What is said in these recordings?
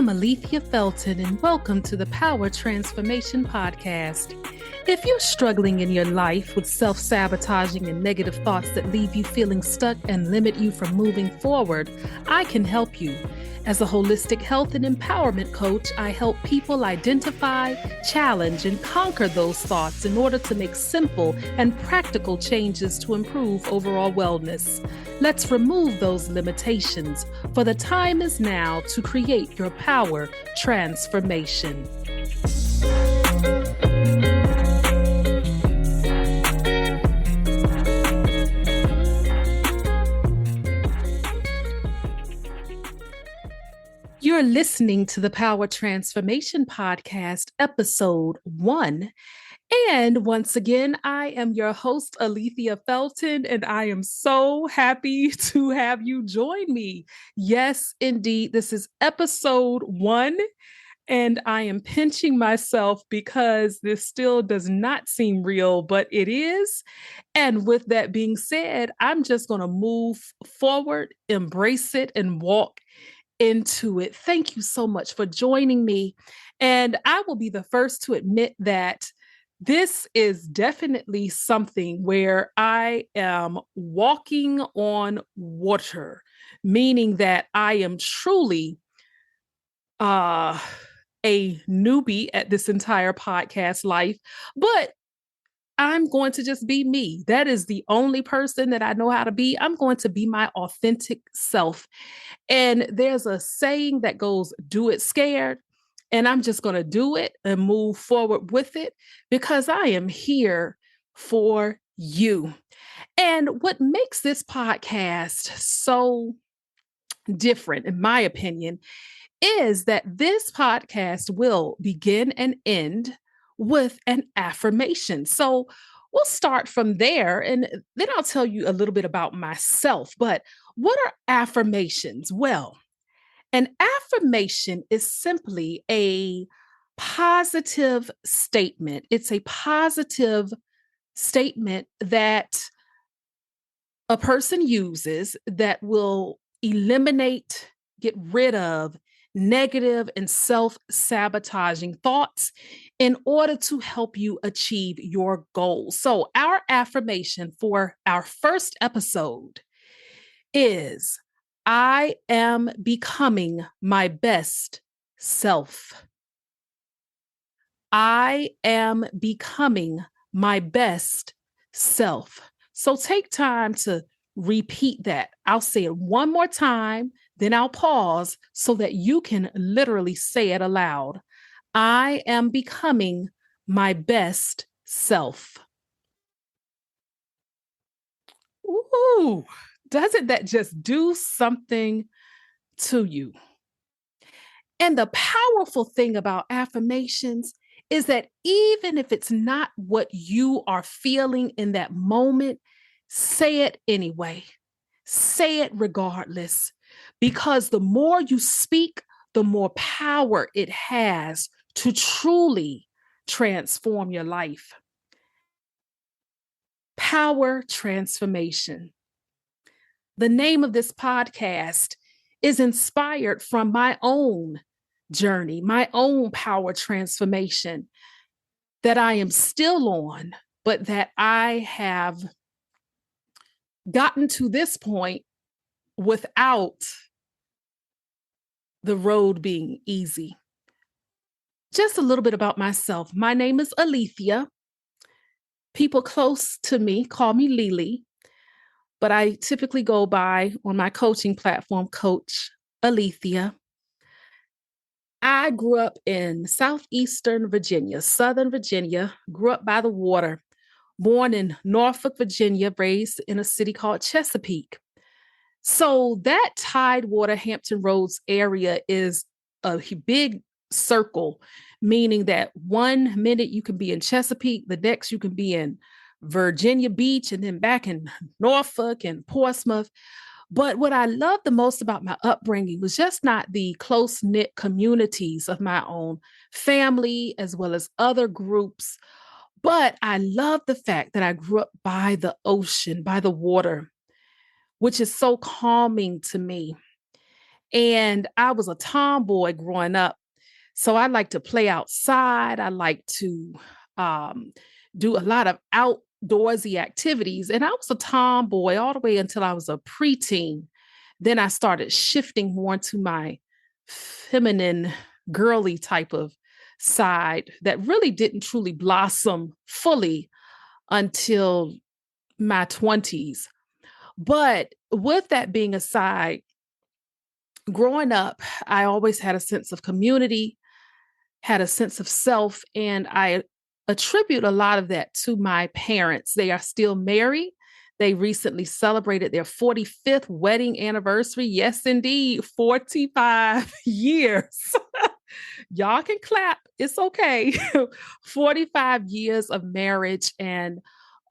am Alethea Felton, and welcome to the Power Transformation Podcast. If you're struggling in your life with self-sabotaging and negative thoughts that leave you feeling stuck and limit you from moving forward, I can help you. As a holistic health and empowerment coach, I help people identify, challenge, and conquer those thoughts in order to make simple and practical changes to improve overall wellness. Let's remove those limitations, for the time is now to create your power transformation. You're listening to the Power Transformation Podcast, episode 1. And once again, I am your host, Alethea Felton, and I am so happy to have you join me. Yes, indeed, this is episode 1, and I am pinching myself because this still does not seem real, but it is. And with that being said, I'm just going to move forward, embrace it, and walk into it. Thank you so much for joining me. And I will be the first to admit that this is definitely something where I am walking on water, meaning that I am truly a newbie at this entire podcast life, but I'm going to just be me. That is the only person that I know how to be. I'm going to be my authentic self. And there's a saying that goes, do it scared. And I'm just going to do it and move forward with it because I am here for you. And what makes this podcast so different, in my opinion, is that this podcast will begin and end with an affirmation. So we'll start from there, and then I'll tell you a little bit about myself. But what are affirmations? Well, an affirmation is simply a positive statement. It's a positive statement that a person uses that will eliminate, get rid of negative and self-sabotaging thoughts in order to help you achieve your goals. So our affirmation for our first episode is, I am becoming my best self. I am becoming my best self. So take time to repeat that. I'll say it one more time, then I'll pause so that you can literally say it aloud. I am becoming my best self. Ooh, doesn't that just do something to you? And the powerful thing about affirmations is that even if it's not what you are feeling in that moment, say it anyway. Say it regardless, because the more you speak, the more power it has to truly transform your life. Power transformation. The name of this podcast is inspired from my own journey, my own power transformation that I am still on, but that I have gotten to this point without the road being easy. Just a little bit about myself. My name is Alethea. People close to me call me Lily, but I typically go by, on my coaching platform, Coach Alethea. I grew up in southeastern Virginia, Southern Virginia, grew up by the water, born in Norfolk, Virginia, raised in a city called Chesapeake. So that Tidewater, Hampton Roads area is a big circle, meaning that one minute you can be in Chesapeake, the next you can be in Virginia Beach, and then back in Norfolk and Portsmouth. But what I loved the most about my upbringing was just not the close-knit communities of my own family, as well as other groups, but I loved the fact that I grew up by the ocean, by the water, which is so calming to me. And I was a tomboy growing up. So I like to play outside. I like to um, do a lot of outdoorsy activities. And I was a tomboy all the way until I was a preteen. Then I started shifting more into my feminine, girly type of side that really didn't truly blossom fully until my 20s. But with that being aside, growing up, I always had a sense of community, had a sense of self, and I attribute a lot of that to my parents. They are still married. They recently celebrated their 45th wedding anniversary. Yes, indeed, 45 years. Y'all can clap. It's okay. 45 years of marriage. And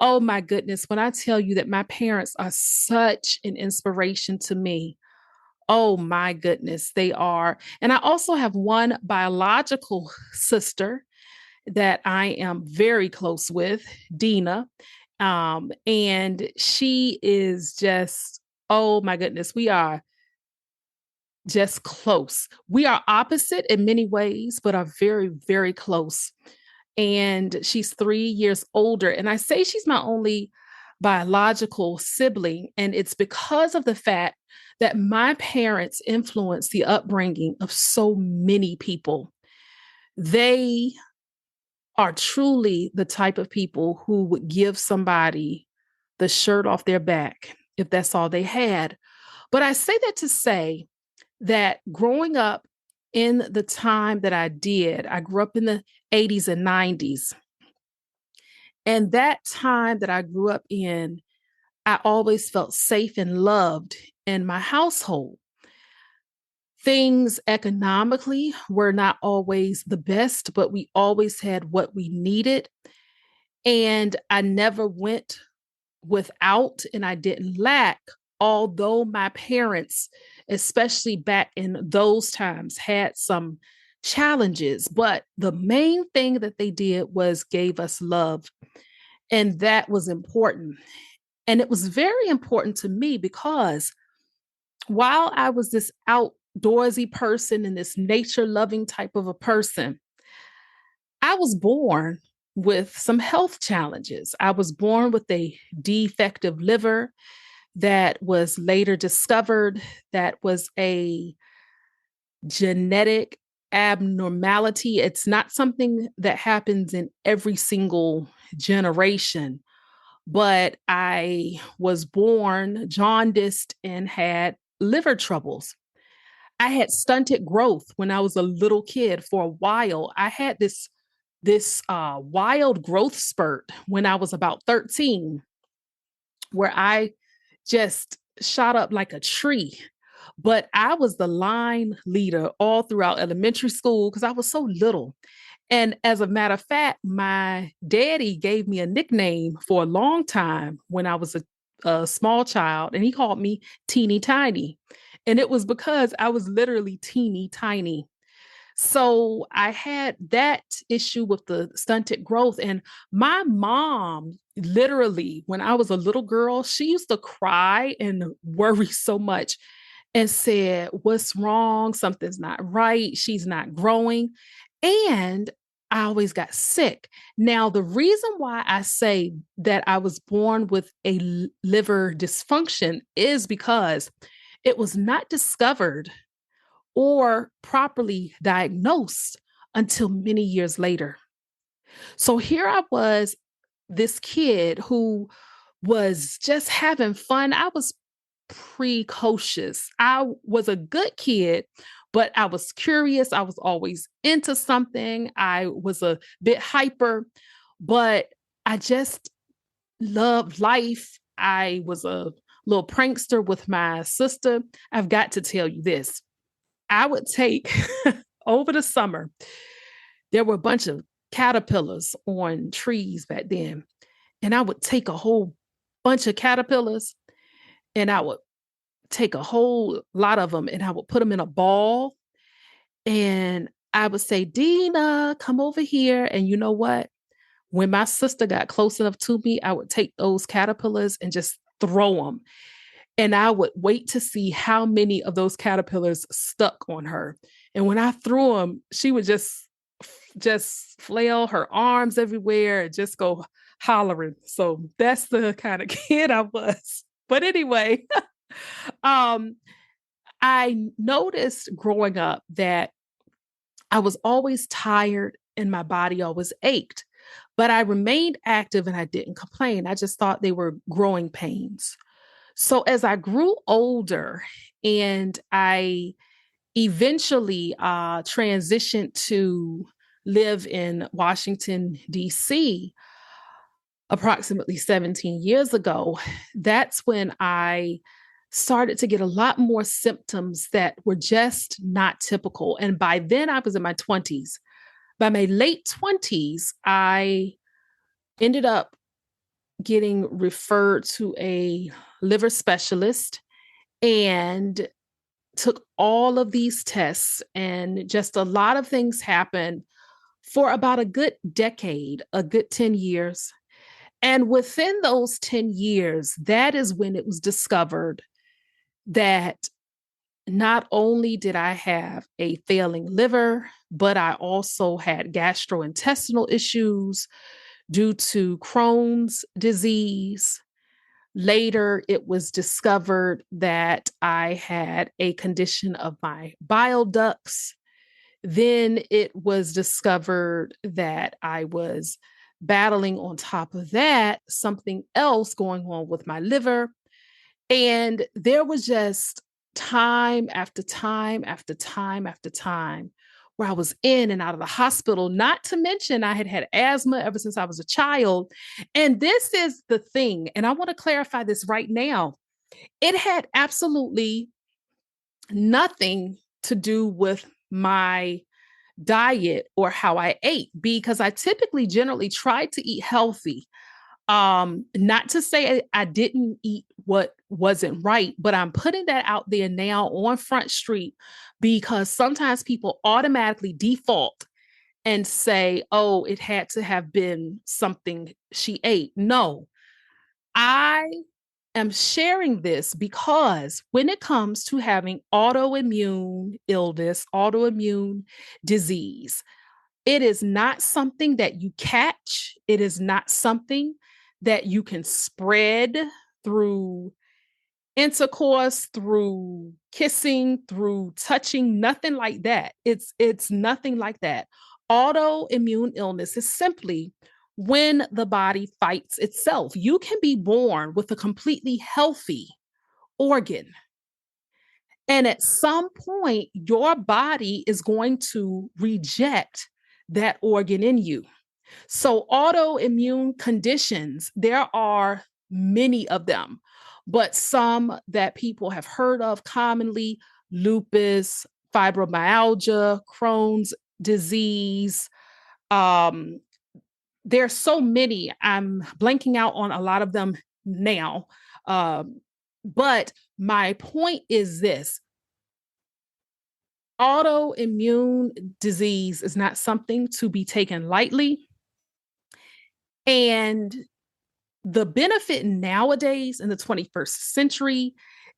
oh my goodness, when I tell you that my parents are such an inspiration to me, oh my goodness, they are. And I also have one biological sister that I am very close with, Dina. And she is just, oh my goodness, we are just close. We are opposite in many ways, but are very, very close. And she's 3 years older. And I say she's my only biological sibling. And it's because of the fact that my parents influenced the upbringing of so many people. They are truly the type of people who would give somebody the shirt off their back if that's all they had. But I say that to say that growing up in the time that I did, I grew up in the 80s and 90s. And that time that I grew up in, I always felt safe and loved in my household. Things economically were not always the best, but we always had what we needed. And I never went without and I didn't lack, although my parents, especially back in those times, had some challenges. But the main thing that they did was gave us love. And that was important. And it was very important to me because while I was this outdoorsy person and this nature loving type of a person, I was born with some health challenges. I was born with a defective liver that was later discovered that was a genetic abnormality. It's not something that happens in every single generation, but I was born jaundiced and had liver troubles. I had stunted growth when I was a little kid for a while. I had this wild growth spurt when I was about 13, where I just shot up like a tree. But I was the line leader all throughout elementary school because I was so little. And as a matter of fact, my daddy gave me a nickname for a long time when I was a small child, and he called me Teeny Tiny. And it was because I was literally teeny tiny. So I had that issue with the stunted growth. And my mom, literally, when I was a little girl, she used to cry and worry so much and said, "What's wrong? Something's not right. She's not growing." And I always got sick. Now, the reason why I say that I was born with a liver dysfunction is because it was not discovered or properly diagnosed until many years later. So here I was, this kid who was just having fun. I was precocious. I was a good kid, but I was curious. I was always into something. I was a bit hyper, but I just loved life. I was a little prankster with my sister. I've got to tell you this. I would take over the summer, there were a bunch of caterpillars on trees back then. And I would take a whole bunch of caterpillars and I would take a whole lot of them and I would put them in a ball. And I would say, "Dina, come over here." And you know what? When my sister got close enough to me, I would take those caterpillars and just throw them. And I would wait to see how many of those caterpillars stuck on her. And when I threw them, she would just flail her arms everywhere and just go hollering. So that's the kind of kid I was. But anyway, um, I noticed growing up that I was always tired and my body always ached, but I remained active and I didn't complain. I just thought they were growing pains. So as I grew older and I eventually transitioned to live in Washington, D.C., approximately 17 years ago, that's when I started to get a lot more symptoms that were just not typical. And by then, I was in my 20s. By my late 20s, I ended up getting referred to a liver specialist and took all of these tests, and just a lot of things happened for about a good decade, a good 10 years. And within those 10 years, that is when it was discovered that not only did I have a failing liver, but I also had gastrointestinal issues due to Crohn's disease. Later, it was discovered that I had a condition of my bile ducts. Then it was discovered that I was battling on top of that something else going on with my liver. And there was just time after time after time after time where I was in and out of the hospital, not to mention I had had asthma ever since I was a child. And this is the thing, and I want to clarify this right now. It had absolutely nothing to do with my diet or how I ate, because I typically generally tried to eat healthy. Not to say I didn't eat what wasn't right, but I'm putting that out there now on Front Street because sometimes people automatically default and say, oh, it had to have been something she ate. No, I am sharing this because when it comes to having autoimmune illness, autoimmune disease, it is not something that you catch. It is not something that you can spread through intercourse, through kissing, through touching, nothing like that. It's nothing like that. Autoimmune illness is simply when the body fights itself. You can be born with a completely healthy organ, and at some point, your body is going to reject that organ in you. So, autoimmune conditions, there are many of them, but some that people have heard of commonly: lupus, fibromyalgia, Crohn's disease. Um, there's so many. I'm blanking out on a lot of them now. But my point is this: autoimmune disease is not something to be taken lightly. And the benefit nowadays in the 21st century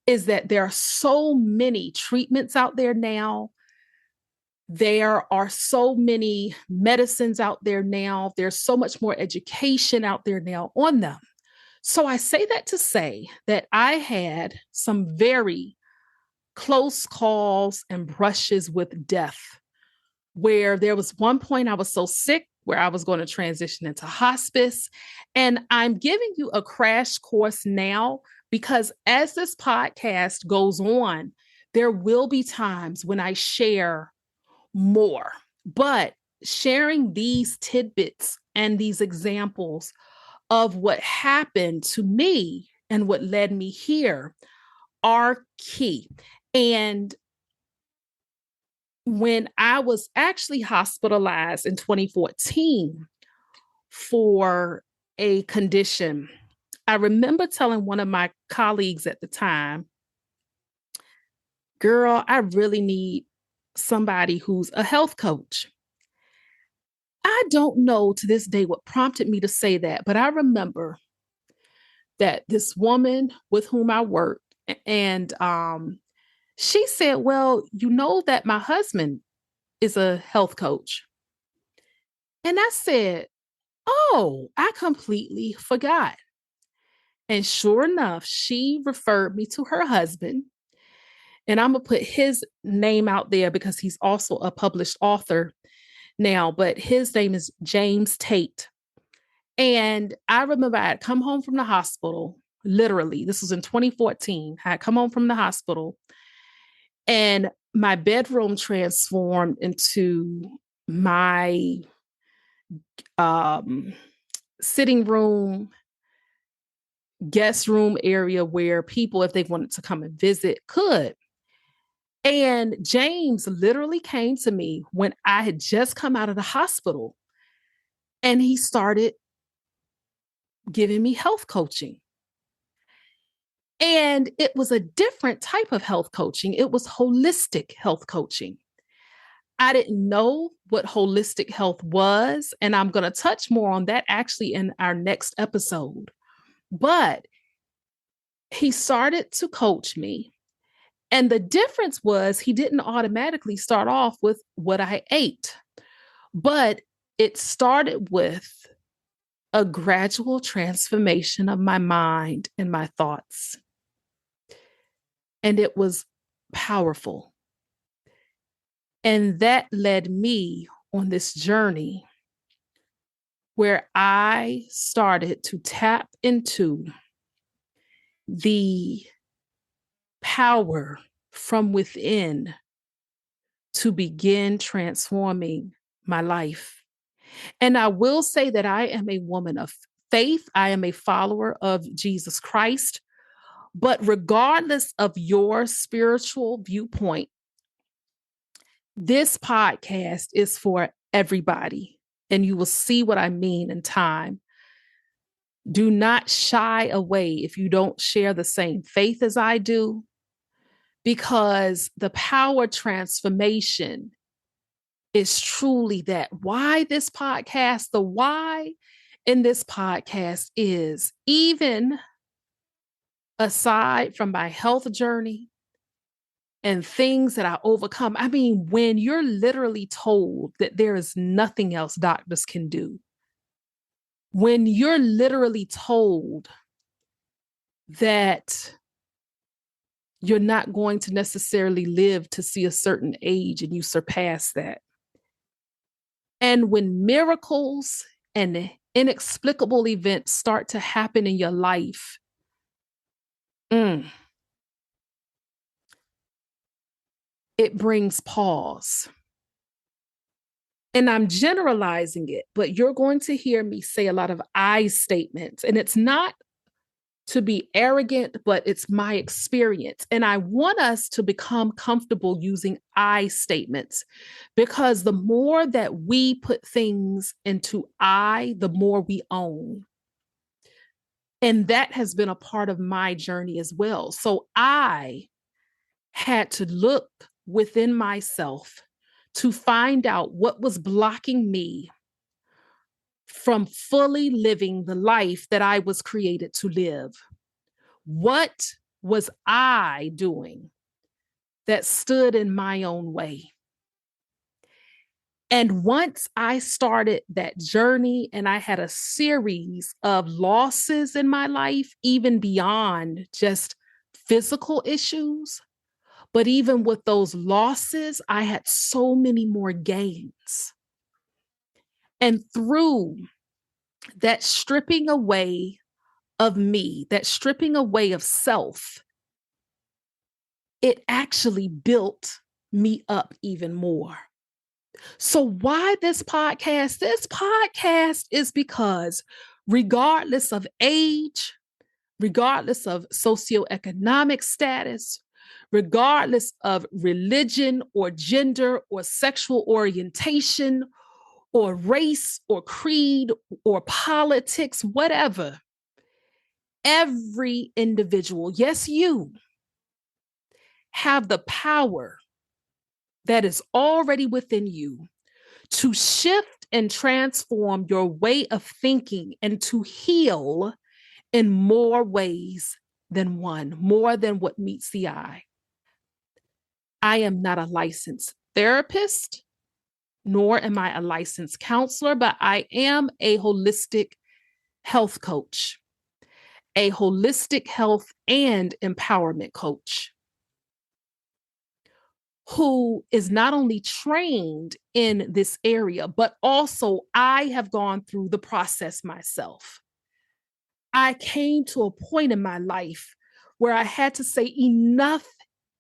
is that there are so many treatments out there now. There are so many medicines out there now. There's so much more education out there now on them. So I say that to say that I had some very close calls and brushes with death, where there was one point I was so sick where I was going to transition into hospice. And I'm giving you a crash course now because as this podcast goes on, there will be times when I share more. But sharing these tidbits and these examples of what happened to me and what led me here are key. And when I was actually hospitalized in 2014 for a condition, I remember telling one of my colleagues at the time, girl, I really need somebody who's a health coach. I don't know to this day what prompted me to say that, but I remember that this woman with whom I worked, And she said, well, you know that my husband is a health coach. And I said, oh, I completely forgot. And sure enough, she referred me to her husband. And I'm going to put his name out there because he's also a published author now, but his name is James Tate. And I remember I had come home from the hospital, literally, this was in 2014. I had come home from the hospital and my bedroom transformed into my um, sitting room, guest room area where people, if they wanted to come and visit, could. And James literally came to me when I had just come out of the hospital and he started giving me health coaching. And it was a different type of health coaching. It was holistic health coaching. I didn't know what holistic health was. And I'm going to touch more on that actually in our next episode. But he started to coach me. And the difference was he didn't automatically start off with what I ate, but it started with a gradual transformation of my mind and my thoughts. And it was powerful. And that led me on this journey where I started to tap into the power from within to begin transforming my life. And I will say that I am a woman of faith. I am a follower of Jesus Christ. But regardless of your spiritual viewpoint, this podcast is for everybody. And you will see what I mean in time. Do not shy away if you don't share the same faith as I do, because the power transformation is truly that. Why this podcast, the why in this podcast is, even aside from my health journey and things that I overcome. I mean, when you're literally told that there is nothing else doctors can do, when you're literally told that you're not going to necessarily live to see a certain age and you surpass that. And when miracles and inexplicable events start to happen in your life, it brings pause. And I'm generalizing it, but you're going to hear me say a lot of I statements. And it's not to be arrogant, but it's my experience. And I want us to become comfortable using I statements, because the more that we put things into I, the more we own. And that has been a part of my journey as well. So I had to look within myself to find out what was blocking me from fully living the life that I was created to live. What was I doing that stood in my own way? And once I started that journey and I had a series of losses in my life, even beyond just physical issues, but even with those losses, I had so many more gains. And through that stripping away of me, that stripping away of self, it actually built me up even more. So why this podcast? This podcast is because regardless of age, regardless of socioeconomic status, regardless of religion or gender or sexual orientation or race or creed or politics, whatever, every individual, yes, you have the power that is already within you to shift and transform your way of thinking and to heal in more ways than one, more than what meets the eye. I am not a licensed therapist, nor am I a licensed counselor, but I am a holistic health coach, a holistic health and empowerment coach who is not only trained in this area, but also I have gone through the process myself. I came to a point in my life where I had to say, enough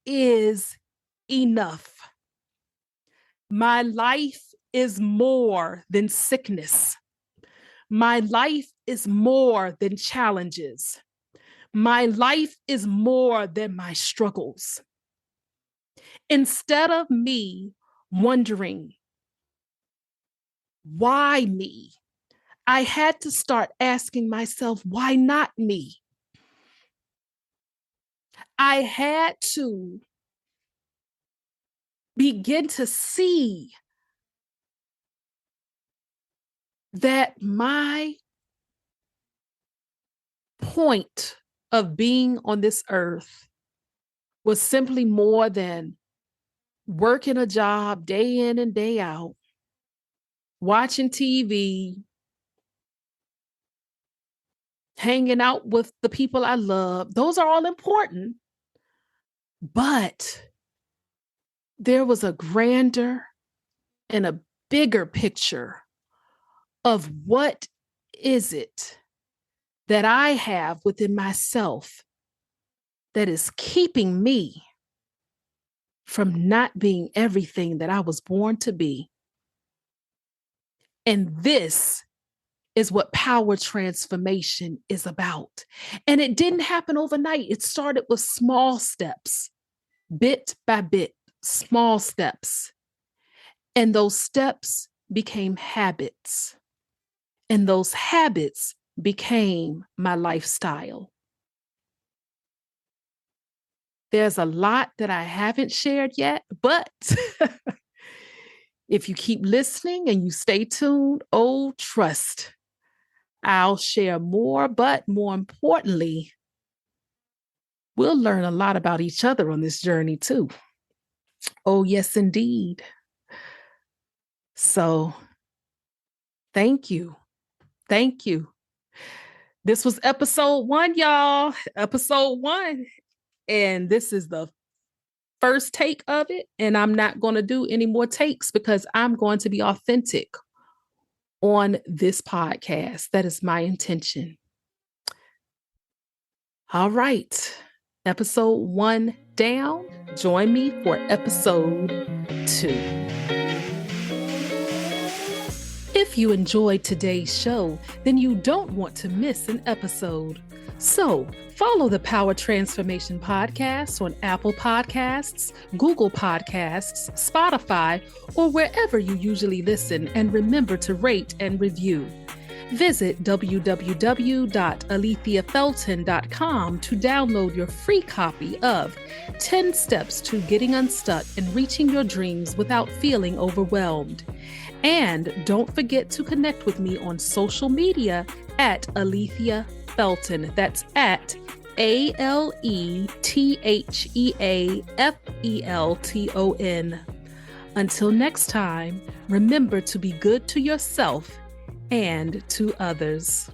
is enough. My life is more than sickness. My life is more than challenges. My life is more than my struggles. Instead of me wondering, why me? I had to start asking myself, why not me? I had to begin to see that my point of being on this earth was simply more than working a job day in and day out, watching TV, hanging out with the people I love. Those are all important. But there was a grander and a bigger picture of what is it that I have within myself that is keeping me from not being everything that I was born to be. And this is what power transformation is about. And it didn't happen overnight. It started with small steps, bit by bit, small steps. And those steps became habits. And those habits became my lifestyle. There's a lot that I haven't shared yet, but if you keep listening and you stay tuned, oh, trust, I'll share more, but more importantly, we'll learn a lot about each other on this journey too. Oh, yes, indeed. So thank you. Thank you. This was episode 1, y'all. Episode 1. And this is the first take of it. And I'm not going to do any more takes because I'm going to be authentic on this podcast. That is my intention. All right. Episode 1 down. Join me for episode 2. If you enjoyed today's show, then you don't want to miss an episode. So follow the Power Transformation Podcast on Apple Podcasts, Google Podcasts, Spotify, or wherever you usually listen, and remember to rate and review. Visit www.aletheafelton.com to download your free copy of 10 Steps to Getting Unstuck and Reaching Your Dreams Without Feeling Overwhelmed. And don't forget to connect with me on social media at Alethea Felton. That's at ALETHEAFELTON. Until next time, remember to be good to yourself and to others.